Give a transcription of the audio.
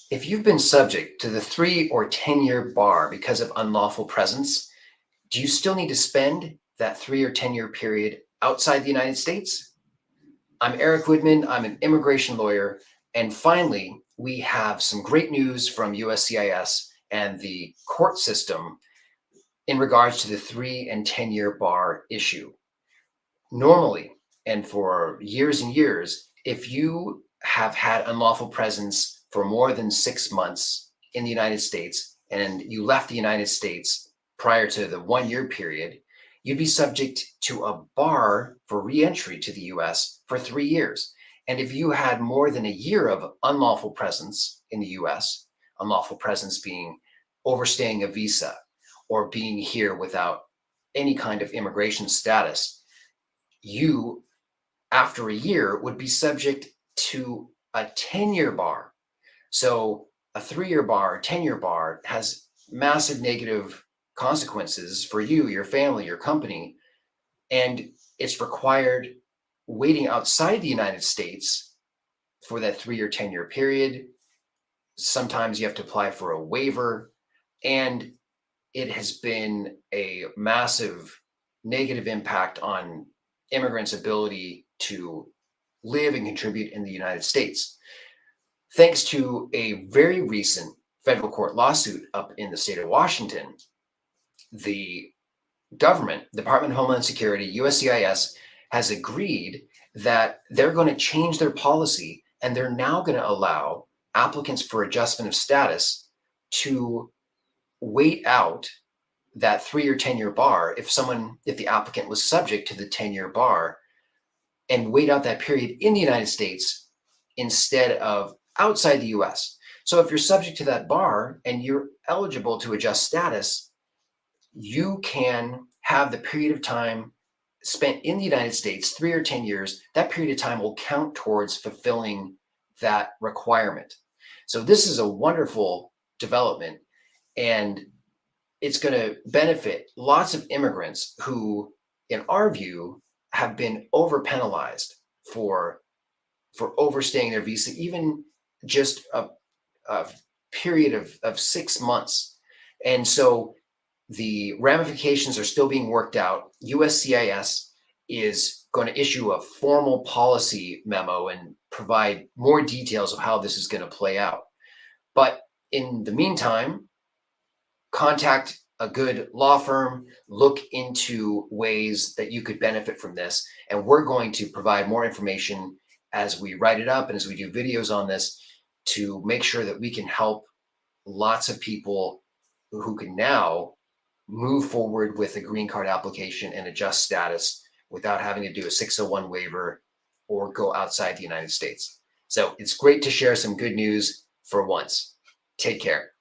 If you've been subject to the 3 or 10-year bar because of unlawful presence, do you still need to spend that 3 or 10-year period outside the United States? I'm Erick Widman. I'm an immigration lawyer. And finally, we have some great news from USCIS and the court system in regards to the 3 and 10-year bar issue. Normally, and for years and years, if you have had unlawful presence for more than 6 months in the United States and you left the United States prior to the 1-year period, you'd be subject to a bar for re-entry to the US for 3 years. And if you had more than a year of unlawful presence in the US, unlawful presence being overstaying a visa or being here without any kind of immigration status, you, after a year, would be subject to a 10-year bar. So a 3-year bar, a 10-year bar has massive negative consequences for you, your family, your company, and it's required waiting outside the United States for that 3 or 10-year period. Sometimes you have to apply for a waiver, and it has been a massive negative impact on immigrants' ability to live and contribute in the United States. Thanks to a very recent federal court lawsuit up in the state of Washington, the government, Department of Homeland Security, USCIS, has agreed that they're going to change their policy, and they're now going to allow applicants for adjustment of status to wait out that 3 or 10-year bar if the applicant was subject to the 10-year bar, and wait out that period in the United States instead of outside the US. So if you're subject to that bar and you're eligible to adjust status, you can have the period of time spent in the United States, 3 or 10 years, that period of time will count towards fulfilling that requirement. So this is a wonderful development, and it's going to benefit lots of immigrants who, in our view, have been over penalized for overstaying their visa, even just a period of 6 months. And so the ramifications are still being worked out. USCIS is going to issue a formal policy memo and provide more details of how this is going to play out. But in the meantime, contact a good law firm, look into ways that you could benefit from this. And we're going to provide more information as we write it up and as we do videos on this to make sure that we can help lots of people who can now move forward with a green card application and adjust status without having to do a 601 waiver or go outside the United States. So it's great to share some good news for once. Take care.